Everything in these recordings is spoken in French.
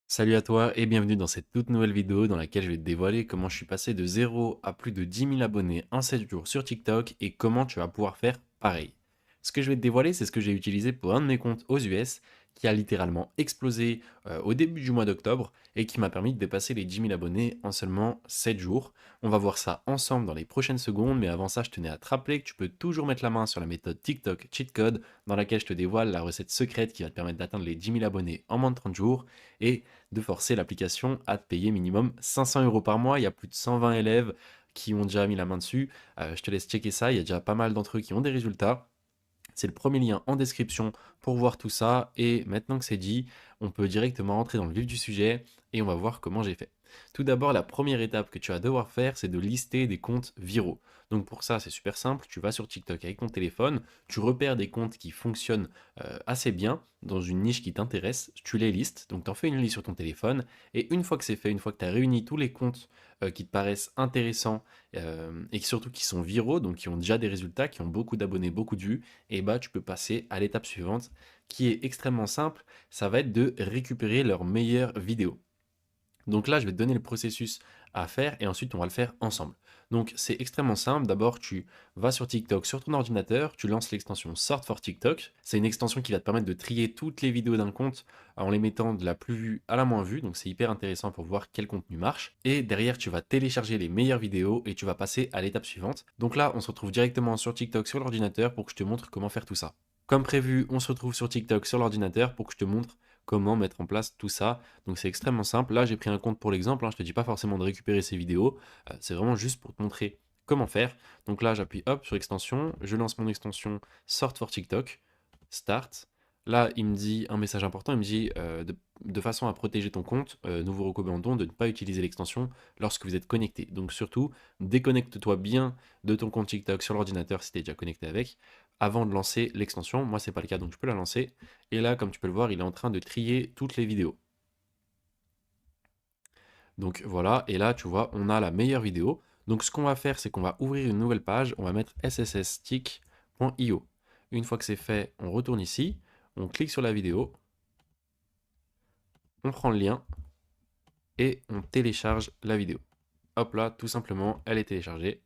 Salut à toi et bienvenue dans cette toute nouvelle vidéo dans laquelle je vais te dévoiler comment je suis passé de 0 à plus de 10 000 abonnés en 7 jours sur TikTok et comment tu vas pouvoir faire pareil. Ce que je vais te dévoiler, c'est ce que j'ai utilisé pour un de mes comptes aux US qui a littéralement explosé au début du mois d'octobre et qui m'a permis de dépasser les 10 000 abonnés en seulement 7 jours. On va voir ça ensemble dans les prochaines secondes, mais avant ça, je tenais à te rappeler que tu peux toujours mettre la main sur la méthode TikTok Cheat Code dans laquelle je te dévoile la recette secrète qui va te permettre d'atteindre les 10 000 abonnés en moins de 30 jours et de forcer l'application à te payer minimum 500 € par mois. Il y a plus de 120 élèves qui ont déjà mis la main dessus. Je te laisse checker ça. Il y a déjà pas mal d'entre eux qui ont des résultats. C'est le premier lien en description pour voir tout ça. Et maintenant que c'est dit, on peut directement rentrer dans le vif du sujet et on va voir comment j'ai fait. Tout d'abord, la première étape que tu vas devoir faire, c'est de lister des comptes viraux. Donc pour ça, c'est super simple. Tu vas sur TikTok avec ton téléphone, tu repères des comptes qui fonctionnent assez bien dans une niche qui t'intéresse, tu les listes. Donc tu en fais une liste sur ton téléphone. Et une fois que c'est fait, une fois que tu as réuni tous les comptes qui te paraissent intéressants et surtout qui sont viraux, donc qui ont déjà des résultats, qui ont beaucoup d'abonnés, beaucoup de vues, et bah tu peux passer à l'étape suivante qui est extrêmement simple, ça va être de récupérer leurs meilleures vidéos. Donc là, je vais te donner le processus à faire et ensuite on va le faire ensemble. Donc c'est extrêmement simple. D'abord, tu vas sur TikTok sur ton ordinateur, tu lances l'extension Sort for TikTok. C'est une extension qui va te permettre de trier toutes les vidéos d'un compte en les mettant de la plus vue à la moins vue. Donc c'est hyper intéressant pour voir quel contenu marche. Et derrière, tu vas télécharger les meilleures vidéos et tu vas passer à l'étape suivante. Donc là, on se retrouve directement sur TikTok sur l'ordinateur pour que je te montre comment faire tout ça. Comme prévu, on se retrouve sur TikTok sur l'ordinateur pour que je te montre comment mettre en place tout ça. Donc c'est extrêmement simple. Là, j'ai pris un compte pour l'exemple, hein. Je ne te dis pas forcément de récupérer ces vidéos. C'est vraiment juste pour te montrer comment faire. Donc là, j'appuie hop sur extension. Je lance mon extension Sort for TikTok. Start. Là, il me dit un message important. Il me dit de façon à protéger ton compte, nous vous recommandons de ne pas utiliser l'extension lorsque vous êtes connecté. Donc surtout, déconnecte-toi bien de ton compte TikTok sur l'ordinateur si tu es déjà connecté avec avant de lancer l'extension. Moi, c'est pas le cas, donc je peux la lancer. Et là, comme tu peux le voir, il est en train de trier toutes les vidéos. Donc voilà, et là, tu vois, on a la meilleure vidéo. Donc ce qu'on va faire, c'est qu'on va ouvrir une nouvelle page, on va mettre sssstick.io. Une fois que c'est fait, on retourne ici, on clique sur la vidéo, on prend le lien et on télécharge la vidéo. Hop là, tout simplement, elle est téléchargée.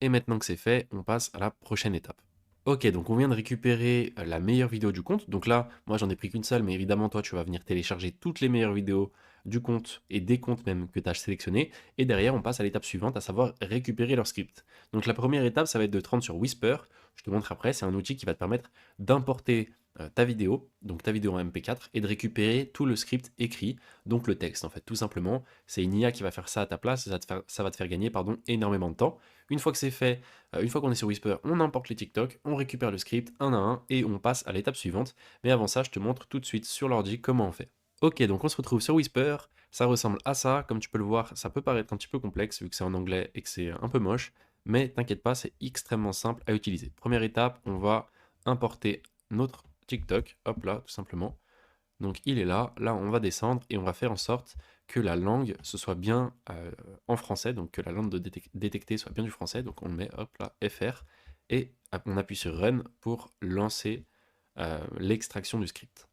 Et maintenant que c'est fait, on passe à la prochaine étape. Ok, donc on vient de récupérer la meilleure vidéo du compte. Donc là, moi j'en ai pris qu'une seule, mais évidemment toi tu vas venir télécharger toutes les meilleures vidéos du compte et des comptes même que tu as sélectionnés. Et derrière, on passe à l'étape suivante, à savoir récupérer leur script. Donc la première étape, ça va être de te rendre sur Whisper. Je te montre après, c'est un outil qui va te permettre d'importer ta vidéo, donc ta vidéo en MP4, et de récupérer tout le script écrit, donc le texte en fait, tout simplement. C'est une IA qui va faire ça à ta place, et ça va te faire gagner énormément de temps. Une fois que c'est fait, une fois qu'on est sur Whisper, on importe les TikTok, on récupère le script un à un et on passe à l'étape suivante. Mais avant ça, je te montre tout de suite sur l'ordi comment on fait. Ok, donc on se retrouve sur Whisper, ça ressemble à ça, comme tu peux le voir, ça peut paraître un petit peu complexe vu que c'est en anglais et que c'est un peu moche, mais t'inquiète pas, c'est extrêmement simple à utiliser. Première étape, on va importer notre TikTok, hop là, tout simplement. Donc il est là, là on va descendre et on va faire en sorte que la langue ce soit bien en français, donc que la langue détectée soit bien du français, donc on le met hop là, FR, et on appuie sur Run pour lancer l'extraction du script.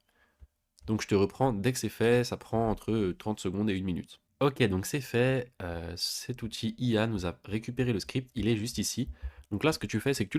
Donc je te reprends, dès que c'est fait, ça prend entre 30 secondes et 1 minute. Ok, donc c'est fait, cet outil IA nous a récupéré le script, il est juste ici. Donc là, ce que tu fais, c'est que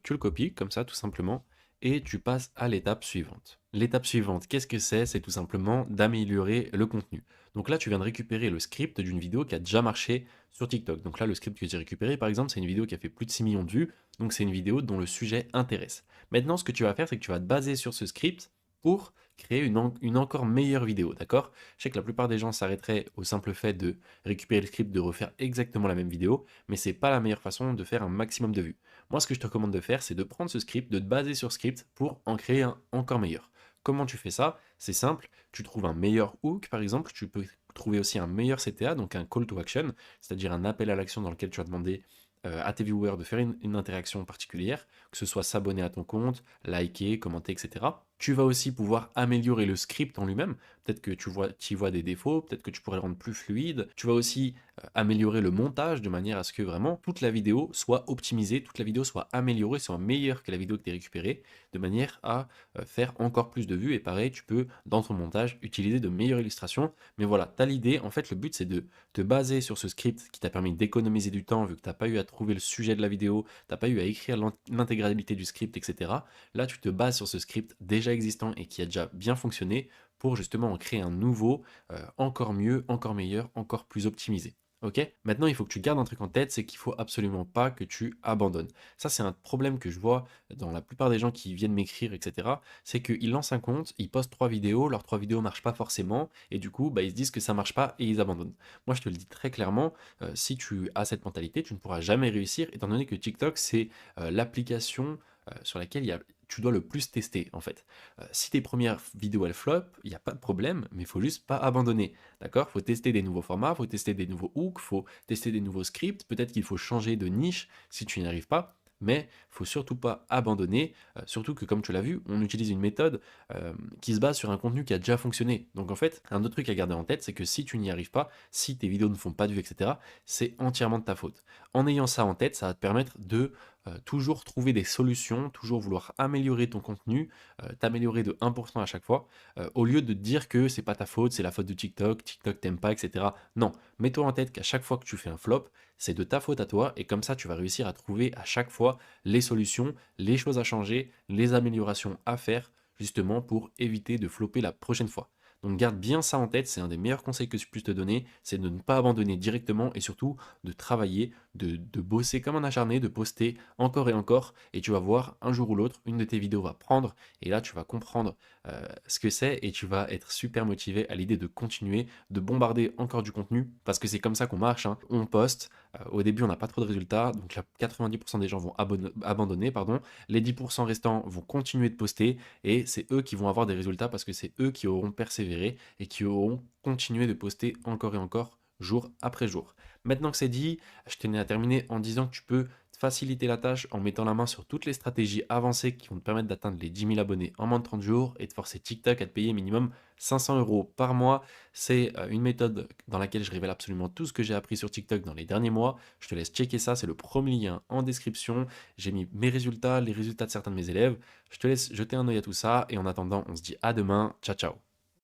tu le copies, comme ça, tout simplement, et tu passes à l'étape suivante. L'étape suivante, qu'est-ce que c'est? C'est tout simplement d'améliorer le contenu. Donc là, tu viens de récupérer le script d'une vidéo qui a déjà marché sur TikTok. Donc là, le script que j'ai récupéré, par exemple, c'est une vidéo qui a fait plus de 6 millions de vues, donc c'est une vidéo dont le sujet intéresse. Maintenant, ce que tu vas faire, c'est que tu vas te baser sur ce script pour créer une encore meilleure vidéo, d'accord? Je sais que la plupart des gens s'arrêteraient au simple fait de récupérer le script, de refaire exactement la même vidéo, mais c'est pas la meilleure façon de faire un maximum de vues. Moi, ce que je te recommande de faire, c'est de prendre ce script, de te baser sur ce script pour en créer un encore meilleur. Comment tu fais ça? C'est simple, tu trouves un meilleur hook, par exemple, tu peux trouver aussi un meilleur CTA, donc un call to action, c'est-à-dire un appel à l'action dans lequel tu vas demander à tes viewers de faire une interaction particulière, que ce soit s'abonner à ton compte, liker, commenter, etc. Tu vas aussi pouvoir améliorer le script en lui-même. Peut-être que tu y vois des défauts, peut-être que tu pourrais le rendre plus fluide. Tu vas aussi améliorer le montage de manière à ce que vraiment toute la vidéo soit optimisée, toute la vidéo soit améliorée, soit meilleure que la vidéo que tu as récupérée, de manière à faire encore plus de vues. Et pareil, tu peux, dans ton montage, utiliser de meilleures illustrations. Mais voilà, tu as l'idée. En fait, le but, c'est de te baser sur ce script qui t'a permis d'économiser du temps, vu que tu n'as pas eu à trouver le sujet de la vidéo, tu n'as pas eu à écrire l'intégralité du script, etc. Là, tu te bases sur ce script déjà existant et qui a déjà bien fonctionné pour justement en créer un nouveau, encore mieux, encore meilleur, encore plus optimisé. Ok. Maintenant, il faut que tu gardes un truc en tête, c'est qu'il faut absolument pas que tu abandonnes. Ça, c'est un problème que je vois dans la plupart des gens qui viennent m'écrire, etc. C'est qu'ils lancent un compte, ils postent 3 vidéos, leurs 3 vidéos marchent pas forcément, et du coup, bah, ils se disent que ça marche pas et ils abandonnent. Moi, je te le dis très clairement, si tu as cette mentalité, tu ne pourras jamais réussir, étant donné que TikTok, c'est l'application sur laquelle tu dois le plus tester en fait. Si tes premières vidéos elles flop, il n'y a pas de problème, mais il faut juste pas abandonner. D'accord? Faut tester des nouveaux formats, faut tester des nouveaux hooks, faut tester des nouveaux scripts, peut-être qu'il faut changer de niche si tu n'y arrives pas. Mais faut surtout pas abandonner, surtout que comme tu l'as vu, on utilise une méthode qui se base sur un contenu qui a déjà fonctionné. Donc en fait, un autre truc à garder en tête, c'est que si tu n'y arrives pas, si tes vidéos ne font pas de vues, etc., c'est entièrement de ta faute. En ayant ça en tête, ça va te permettre de toujours trouver des solutions, toujours vouloir améliorer ton contenu, t'améliorer de 1% à chaque fois, au lieu de te dire que c'est pas ta faute, c'est la faute de TikTok, TikTok t'aime pas, etc. Non, mets-toi en tête qu'à chaque fois que tu fais un flop, c'est de ta faute à toi, et comme ça tu vas réussir à trouver à chaque fois les solutions, les choses à changer, les améliorations à faire, justement pour éviter de flopper la prochaine fois. Donc garde bien ça en tête, c'est un des meilleurs conseils que je puisse te donner, c'est de ne pas abandonner directement et surtout de travailler, de bosser comme un acharné, de poster encore et encore, et tu vas voir un jour ou l'autre, une de tes vidéos va prendre, et là tu vas comprendre ce que c'est, et tu vas être super motivé à l'idée de continuer, de bombarder encore du contenu, parce que c'est comme ça qu'on marche, hein. On poste, au début on n'a pas trop de résultats, donc là 90% des gens vont abandonner, pardon. Les 10% restants vont continuer de poster, et c'est eux qui vont avoir des résultats parce que c'est eux qui auront persévéré et qui auront continué de poster encore et encore, jour après jour. Maintenant que c'est dit, je tenais à terminer en disant que tu peux faciliter la tâche en mettant la main sur toutes les stratégies avancées qui vont te permettre d'atteindre les 10 000 abonnés en moins de 30 jours et de forcer TikTok à te payer minimum 500 euros par mois. C'est une méthode dans laquelle je révèle absolument tout ce que j'ai appris sur TikTok dans les derniers mois. Je te laisse checker ça, c'est le premier lien en description. J'ai mis mes résultats, les résultats de certains de mes élèves. Je te laisse jeter un œil à tout ça et en attendant, on se dit à demain. Ciao ciao.